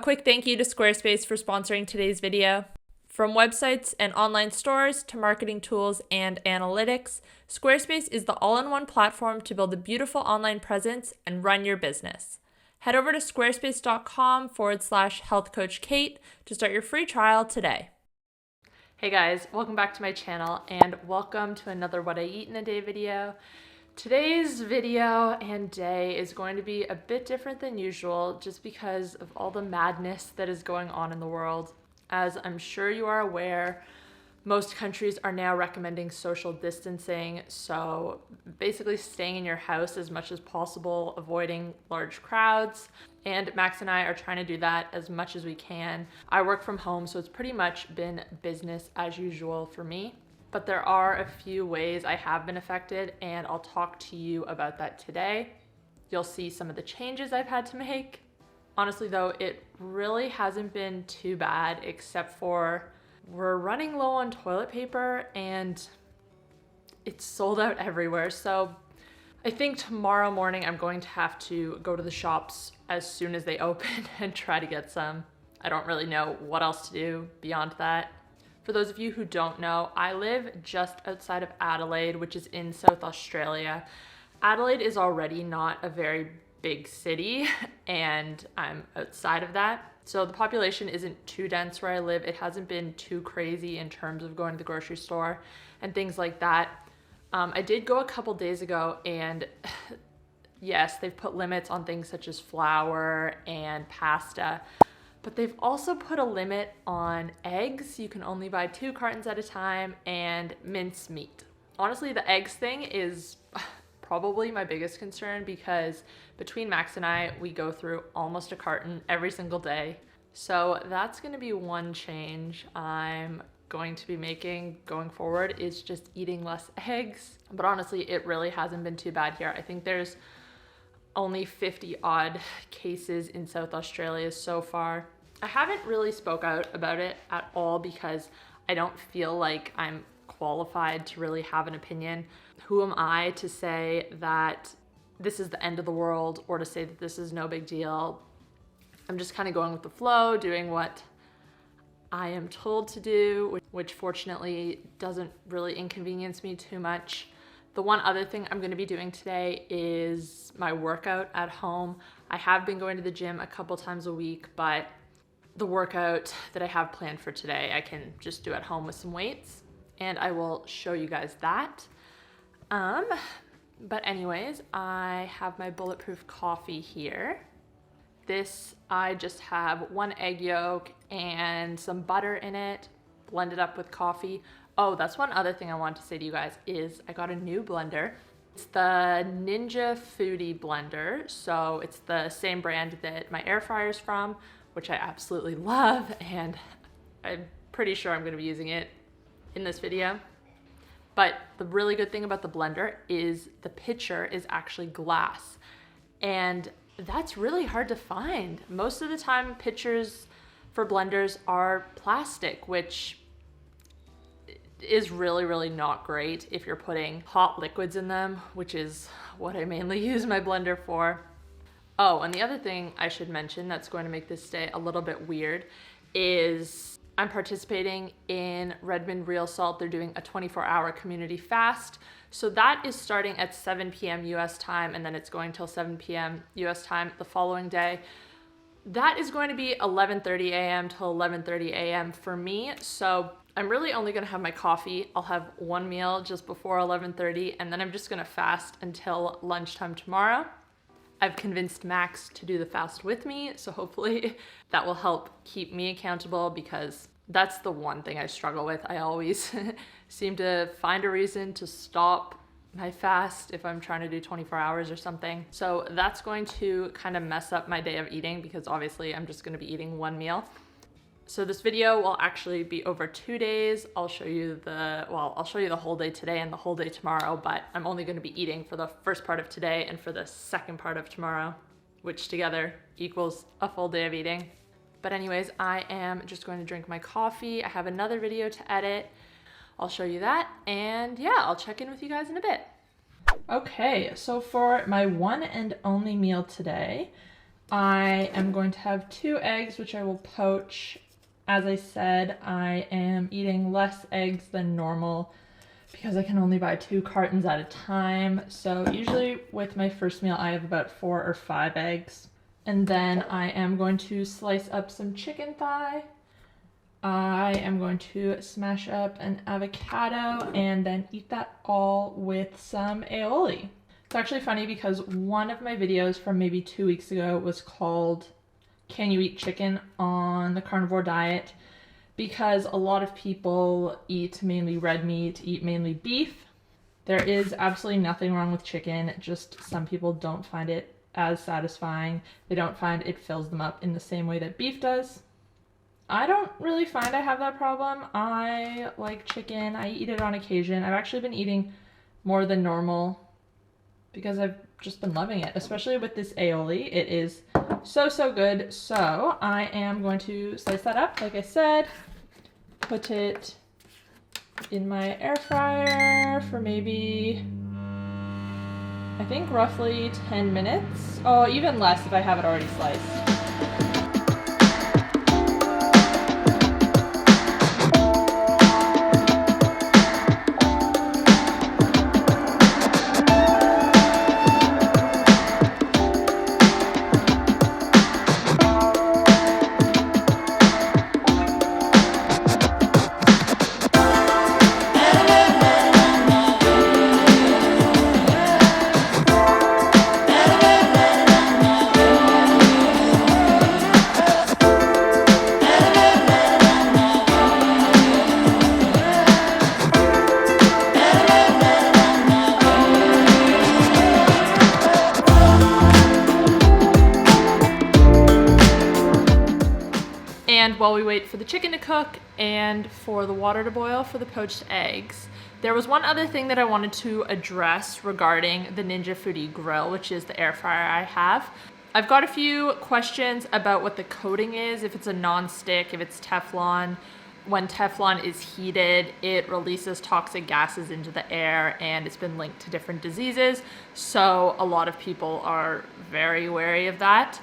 quick thank you to Squarespace for sponsoring today's video. From websites and online stores to marketing tools and analytics, Squarespace is the all-in-one platform to build a beautiful online presence and run your business. Head over to squarespace.com/healthcoachkate to start your free trial today. Hey guys, welcome back to my channel and welcome to another What I Eat in a Day video. Today's video and day is going to be a bit different than usual just because of all the madness that is going on in the world. As I'm sure you are aware, most countries are now recommending social distancing, so basically staying in your house as much as possible, avoiding large crowds, and Max and I are trying to do that as much as we can. I work from home, so it's pretty much been business as usual for me. But there are a few ways I have been affected, and I'll talk to you about that today. You'll see some of the changes I've had to make. Honestly though, it really hasn't been too bad, except for we're running low on toilet paper and it's sold out everywhere. So I think tomorrow morning I'm going to have to go to the shops as soon as they open and try to get some. I don't really know what else to do beyond that. For those of you who don't know, I live just outside of Adelaide, which is in South Australia. Adelaide is already not a very big city, and I'm outside of that. So the population isn't too dense where I live. It hasn't been too crazy in terms of going to the grocery store and things like that. I did go a couple days ago, and yes, they've put limits on things such as flour and pasta. But they've also put a limit on eggs. You can only buy 2 cartons at a time, and minced meat. Honestly, the eggs thing is probably my biggest concern because between Max and I, we go through almost a carton every single day. So that's gonna be one change I'm going to be making going forward, is just eating less eggs. But honestly, it really hasn't been too bad here. I think there's only 50 odd cases in South Australia so far. I haven't really spoke out about it at all because I don't feel like I'm qualified to really have an opinion. Who am I to say that this is the end of the world or to say that this is no big deal? I'm just kind of going with the flow, doing what I am told to do, which fortunately doesn't really inconvenience me too much. The one other thing I'm going to be doing today is my workout at home. I have been going to the gym a couple times a week, but the workout that I have planned for today, I can just do at home with some weights, and I will show you guys that. But anyways, I have my bulletproof coffee here. This, I just have 1 egg yolk and some butter in it, blended up with coffee. Oh, that's one other thing I want to say to you guys is I got a new blender. It's the Ninja Foodie blender. So it's the same brand that my air fryer is from, which I absolutely love. And I'm pretty sure I'm gonna be using it in this video. But the really good thing about the blender is the pitcher is actually glass. And that's really hard to find. Most of the time, pitchers for blenders are plastic, which is really, really not great if you're putting hot liquids in them, which is what I mainly use my blender for. Oh, and the other thing I should mention that's going to make this day a little bit weird is I'm participating in Redmond Real Salt. They're doing a 24-hour community fast. So that is starting at 7 p.m. US time, and then it's going till 7 p.m. US time the following day. That is going to be 11:30 a.m. till 11:30 a.m. for me. So I'm really only gonna have my coffee. I'll have 1 meal just before 11:30, and then I'm just gonna fast until lunchtime tomorrow. I've convinced Max to do the fast with me, so hopefully that will help keep me accountable because that's the one thing I struggle with. I always seem to find a reason to stop my fast if I'm trying to do 24 hours or something. So that's going to kind of mess up my day of eating because obviously I'm just gonna be eating 1 meal. So this video will actually be over 2 days. I'll show you the whole day today and the whole day tomorrow, but I'm only gonna be eating for the first part of today and for the second part of tomorrow, which together equals a full day of eating. But anyways, I am just going to drink my coffee. I have another video to edit. I'll show you that, and yeah, I'll check in with you guys in a bit. Okay, so for my one and only meal today, I am going to have 2 eggs, which I will poach. As I said, I am eating less eggs than normal because I can only buy 2 cartons at a time. So usually with my first meal, I have about 4 or 5 eggs. And then I am going to slice up some chicken thigh. I am going to smash up an avocado and then eat that all with some aioli. It's actually funny because one of my videos from maybe 2 weeks ago was called Can You Eat Chicken on the Carnivore Diet? Because a lot of people eat mainly red meat, eat mainly beef. There is absolutely nothing wrong with chicken, just some people don't find it as satisfying. They don't find it fills them up in the same way that beef does. I don't really find I have that problem. I like chicken. I eat it on occasion. I've actually been eating more than normal because I've just been loving it, especially with this aioli. It is so good. So I am going to slice that up, like I said, put it in my air fryer for maybe, I think roughly 10 minutes. Oh, even less if I have it already sliced. And while we wait for the chicken to cook and for the water to boil for the poached eggs, there was one other thing that I wanted to address regarding the Ninja Foodi grill, which is the air fryer I have. I've got a few questions about what the coating is, if it's a non-stick, if it's Teflon. When Teflon is heated, it releases toxic gases into the air and it's been linked to different diseases. So a lot of people are very wary of that.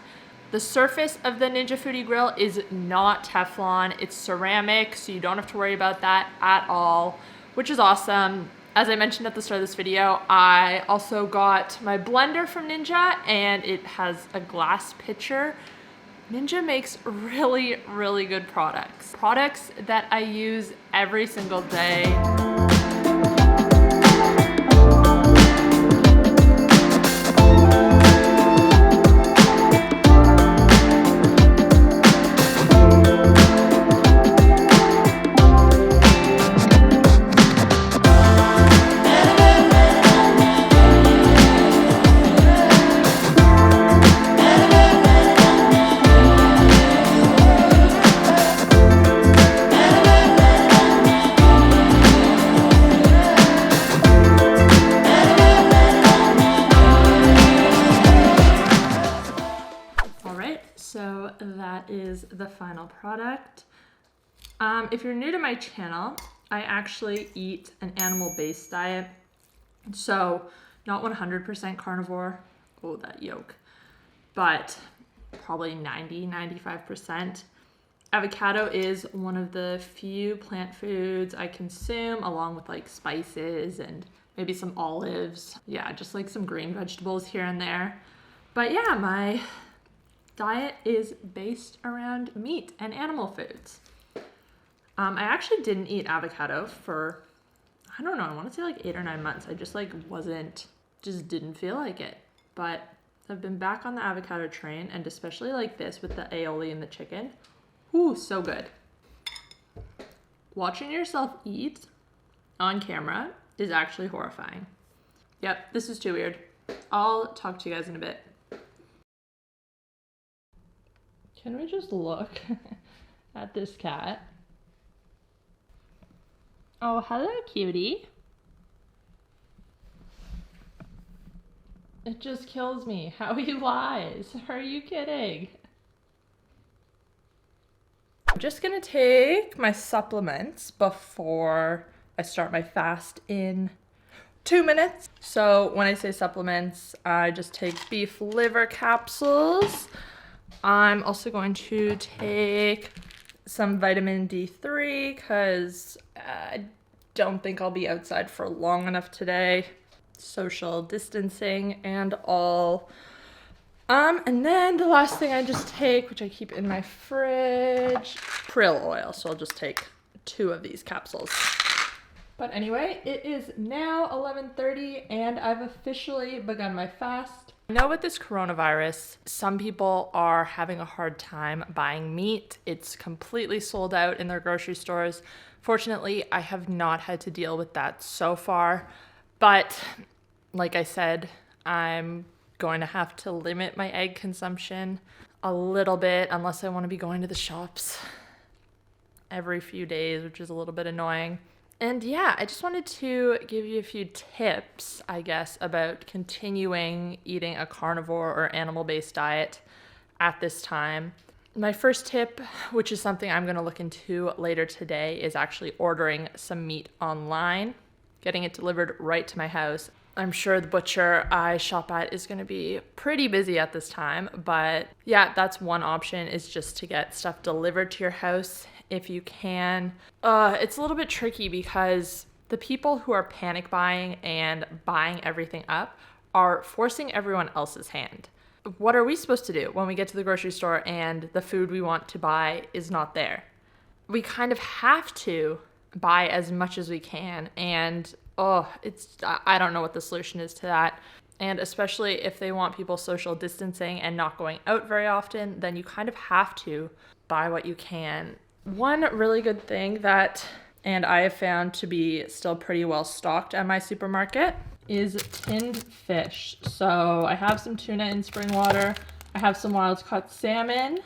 The surface of the Ninja Foodi grill is not Teflon, it's ceramic, so you don't have to worry about that at all, which is awesome. As I mentioned at the start of this video, I also got my blender from Ninja and it has a glass pitcher. Ninja makes really good products. Products that I use every single day. So that is the final product. If you're new to my channel, I actually eat an animal-based diet. So not 100% carnivore, oh that yolk, but probably 90–95%. Avocado is one of the few plant foods I consume, along with like spices and maybe some olives. Yeah, just like some green vegetables here and there. But yeah, my diet is based around meat and animal foods. I actually didn't eat avocado for, I don't know, I want to say like 8 or 9 months. I just like just didn't feel like it. But I've been back on the avocado train, and especially like this with the aioli and the chicken. Ooh, so good. Watching yourself eat on camera is actually horrifying. Yep, this is too weird. I'll talk to you guys in a bit. Can we just look at this cat? Oh, hello, cutie. It just kills me how he lies. Are you kidding? I'm just gonna take my supplements before I start my fast in 2 minutes. So when I say supplements, I just take beef liver capsules. I'm also going to take some vitamin D3 because I don't think I'll be outside for long enough today. Social distancing and all. And then the last thing I just take, which I keep in my fridge, krill oil. So I'll just take 2 of these capsules. But anyway, it is now 11:30 and I've officially begun my fast. I know with this coronavirus, some people are having a hard time buying meat. It's completely sold out in their grocery stores. Fortunately, I have not had to deal with that so far. But like I said, I'm going to have to limit my egg consumption a little bit unless I want to be going to the shops every few days, which is a little bit annoying. And yeah, I just wanted to give you a few tips, I guess, about continuing eating a carnivore or animal-based diet at this time. My first tip, which is something I'm going to look into later today, is actually ordering some meat online, getting it delivered right to my house. I'm sure the butcher I shop at is going to be pretty busy at this time, but yeah, that's one option, is just to get stuff delivered to your house if you can. It's a little bit tricky because the people who are panic buying and buying everything up are forcing everyone else's hand. What are we supposed to do when we get to the grocery store and the food we want to buy is not there? We kind of have to buy as much as we can, and I don't know what the solution is to that. And especially if they want people social distancing and not going out very often, then you kind of have to buy what you can. One really good thing and I have found to be still pretty well stocked at my supermarket, is tinned fish. So I have some tuna in spring water, I have some wild caught salmon,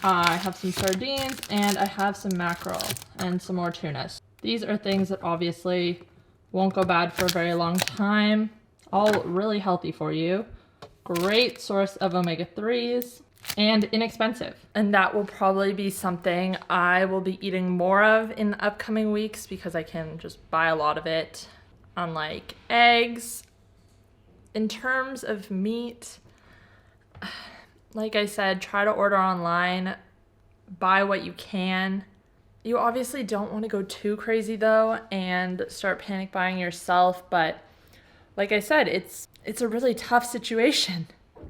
I have some sardines, and I have some mackerel and some more tuna. These are things that obviously won't go bad for a very long time, all really healthy for you, great source of omega-3s, and inexpensive. And that will probably be something I will be eating more of in the upcoming weeks because I can just buy a lot of it, unlike eggs. In terms of meat, like I said, try to order online, buy what you can. You obviously don't want to go too crazy though and start panic buying yourself, but like I said, it's a really tough situation.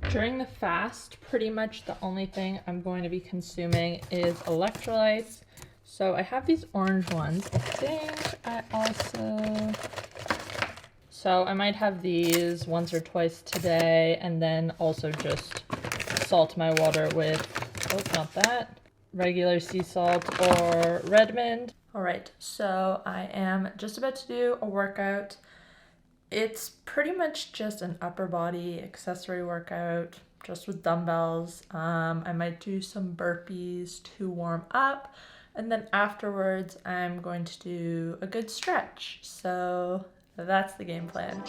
During the fast, pretty much the only thing I'm going to be consuming is electrolytes. So I have these orange ones. So I might have these once or twice today, and then also just salt my water with, regular sea salt or Redmond. All right, so I am just about to do a workout. It's pretty much just an upper body accessory workout, just with dumbbells. I might do some burpees to warm up, and then afterwards I'm going to do a good stretch. So that's the game plan.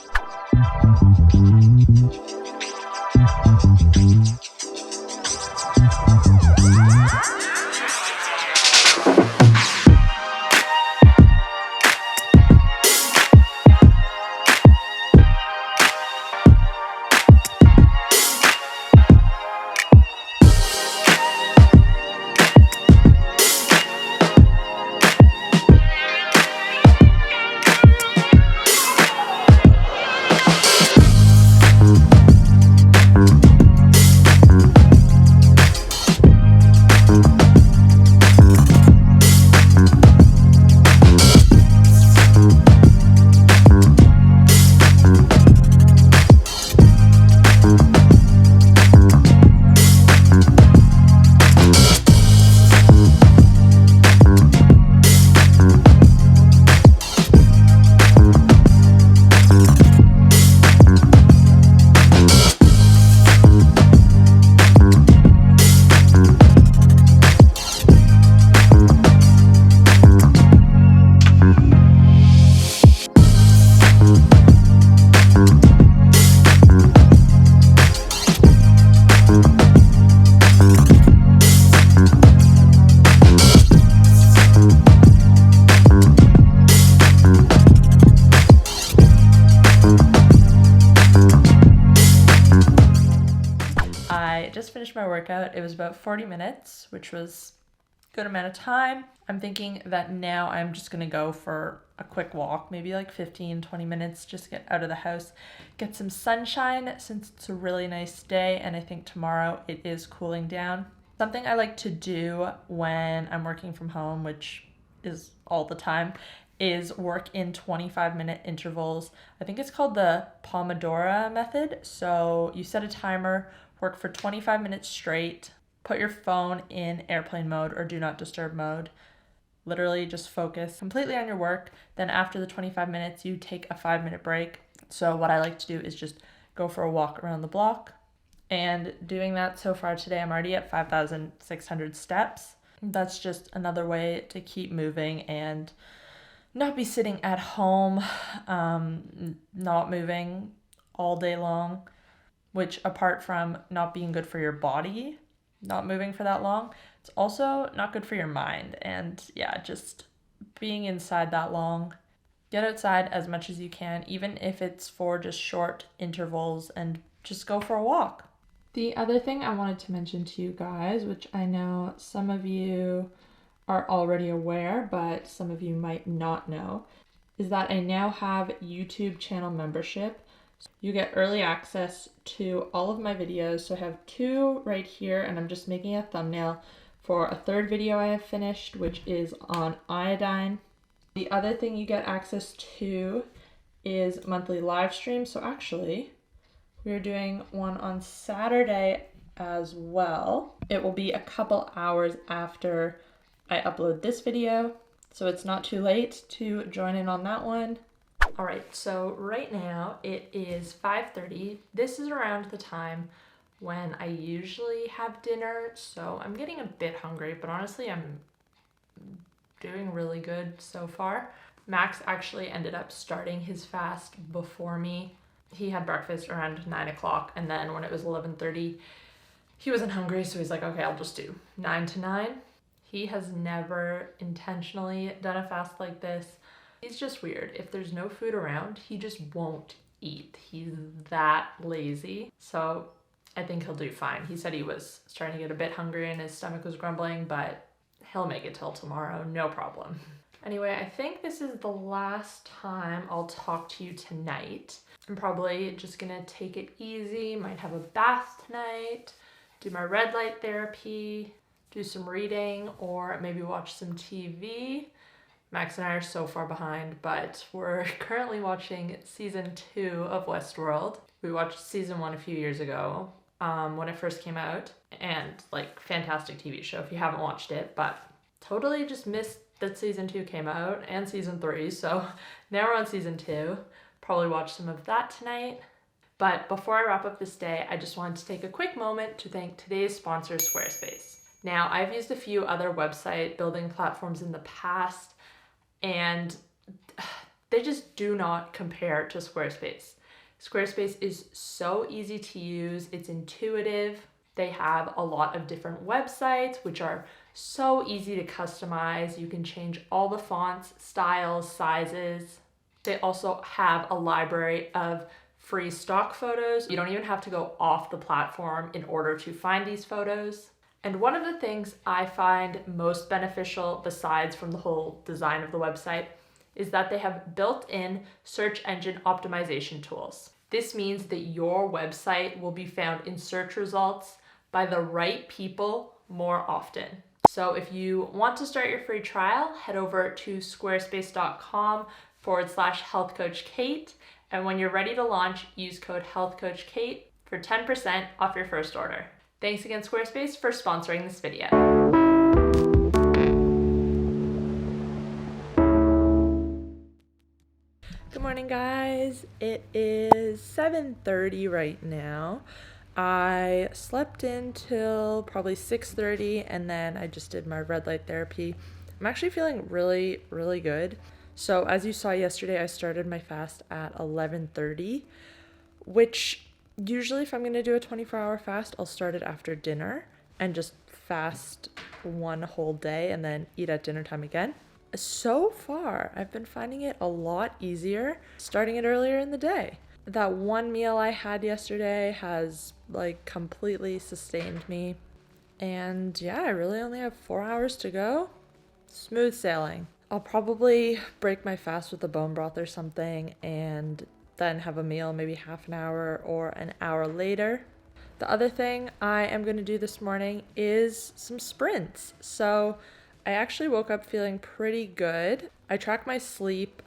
my workout. It was about 40 minutes, which was a good amount of time. I'm thinking that now I'm just gonna go for a quick walk, maybe like 15-20 minutes, just get out of the house, get some sunshine since it's a really nice day, and I think tomorrow it is cooling down. Something I like to do when I'm working from home, which is all the time, is work in 25-minute intervals. I think it's called the Pomodoro method. So you set a timer, work for 25 minutes straight, put your phone in airplane mode or do not disturb mode. Literally just focus completely on your work. Then after the 25 minutes, you take a 5-minute break. So what I like to do is just go for a walk around the block. And doing that so far today, I'm already at 5,600 steps. That's just another way to keep moving and not be sitting at home, not moving all day long, which apart from not being good for your body, not moving for that long, it's also not good for your mind. And yeah, just being inside that long. Get outside as much as you can, even if it's for just short intervals, and just go for a walk. The other thing I wanted to mention to you guys, which I know some of you are already aware, but some of you might not know, is that I now have YouTube channel membership. You get early access to all of my videos. So I have 2 right here, and I'm just making a thumbnail for a 3rd video I have finished, which is on iodine. The other thing you get access to is monthly live streams. So actually, we're doing one on Saturday as well. It will be a couple hours after I upload this video, so it's not too late to join in on that one. All right, so right now it is 5:30. This is around the time when I usually have dinner, so I'm getting a bit hungry, but honestly, I'm doing really good so far. Max actually ended up starting his fast before me. He had breakfast around 9 o'clock, and then when it was 11:30, he wasn't hungry, so he's like, okay, I'll just do 9 to 9. He has never intentionally done a fast like this. He's just weird. If there's no food around, he just won't eat. He's that lazy. So I think he'll do fine. He said he was starting to get a bit hungry and his stomach was grumbling, but he'll make it till tomorrow, no problem. Anyway, I think this is the last time I'll talk to you tonight. I'm probably just gonna take it easy, might have a bath tonight, do my red light therapy, do some reading, or maybe watch some TV. Max and I are so far behind, but we're currently watching season 2 of Westworld. We watched season 1 a few years ago when it first came out, and like fantastic TV show if you haven't watched it, but totally just missed that season 2 came out and season 3. So now we're on season 2. Probably watch some of that tonight. But before I wrap up this day, I just wanted to take a quick moment to thank today's sponsor, Squarespace. Now, I've used a few other website building platforms in the past, and they just do not compare to Squarespace. Squarespace is so easy to use, it's intuitive. They have a lot of different websites, which are so easy to customize. You can change all the fonts, styles, sizes. They also have a library of free stock photos. You don't even have to go off the platform in order to find these photos. And one of the things I find most beneficial, besides from the whole design of the website, is that they have built-in search engine optimization tools. This means that your website will be found in search results by the right people more often. So if you want to start your free trial, head over to squarespace.com/healthcoachkate. And when you're ready to launch, use code healthcoachkate for 10% off your first order. Thanks again, Squarespace, for sponsoring this video. Good morning, guys. It is 7:30 right now. I slept in till probably 6:30, and then I just did my red light therapy. I'm actually feeling really, really good. So as you saw yesterday, I started my fast at 11:30, which usually if I'm going to do a 24-hour fast, I'll start it after dinner and just fast one whole day and then eat at dinner time again. So far, I've been finding it a lot easier starting it earlier in the day. that one meal I had yesterday has like completely sustained me. And yeah, I really only have 4 hours to go. Smooth sailing. I'll probably break my fast with a bone broth or something and then have a meal maybe half an hour or an hour later. The other thing I am going to do this morning is some sprints. So I actually woke up feeling pretty good. I track my sleep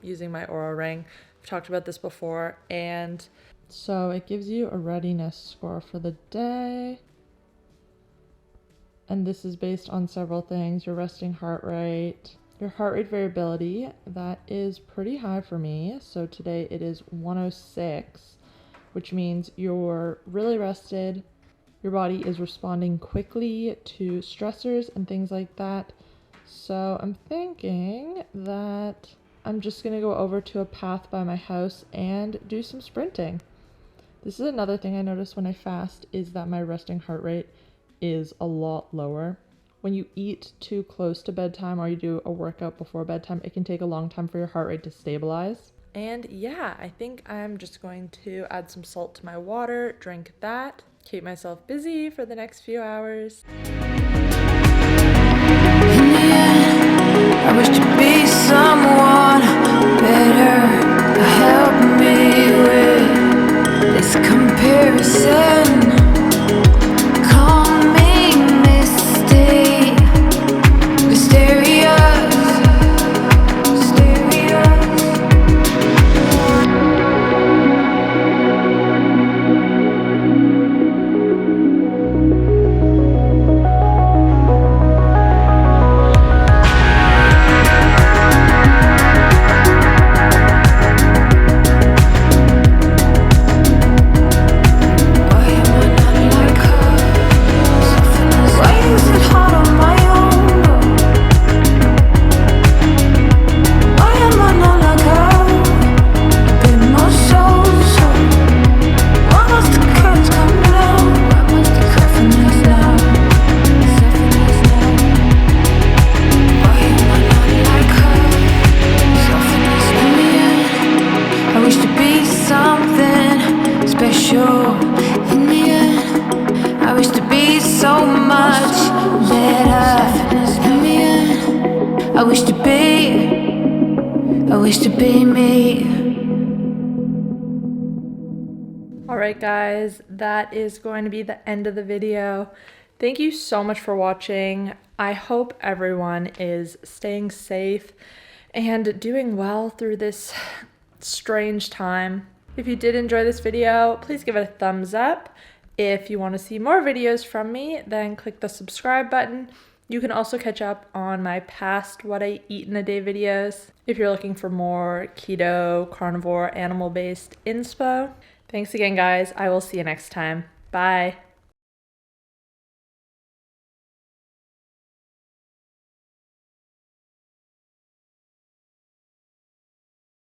using my Oura Ring. I've talked about this before. And so it gives you a readiness score for the day. And this is based on several things: your resting heart rate, your heart rate variability. That is pretty high for me. So today it is 106, which means you're really rested. Your body is responding quickly to stressors and things like that. So I'm thinking that I'm just going to go over to a path by my house and do some sprinting. This is another thing I notice when I fast, is that my resting heart rate is a lot lower. When you eat too close to bedtime or you do a workout before bedtime, it can take a long time for your heart rate to stabilize. And yeah, I think I'm just going to add some salt to my water, drink that, keep myself busy for the next few hours. I wish to be someone better. Help me with this comparison. Call me misty. Mysterious. I wish to be me. Alright guys, that is going to be the end of the video. Thank you so much for watching. I hope everyone is staying safe and doing well through this strange time. If you did enjoy this video, please give it a thumbs up. If you want to see more videos from me, then click the subscribe button. You can also catch up on my past what I eat in a day videos if you're looking for more keto, carnivore, animal-based inspo. Thanks again, guys. I will see you next time. Bye.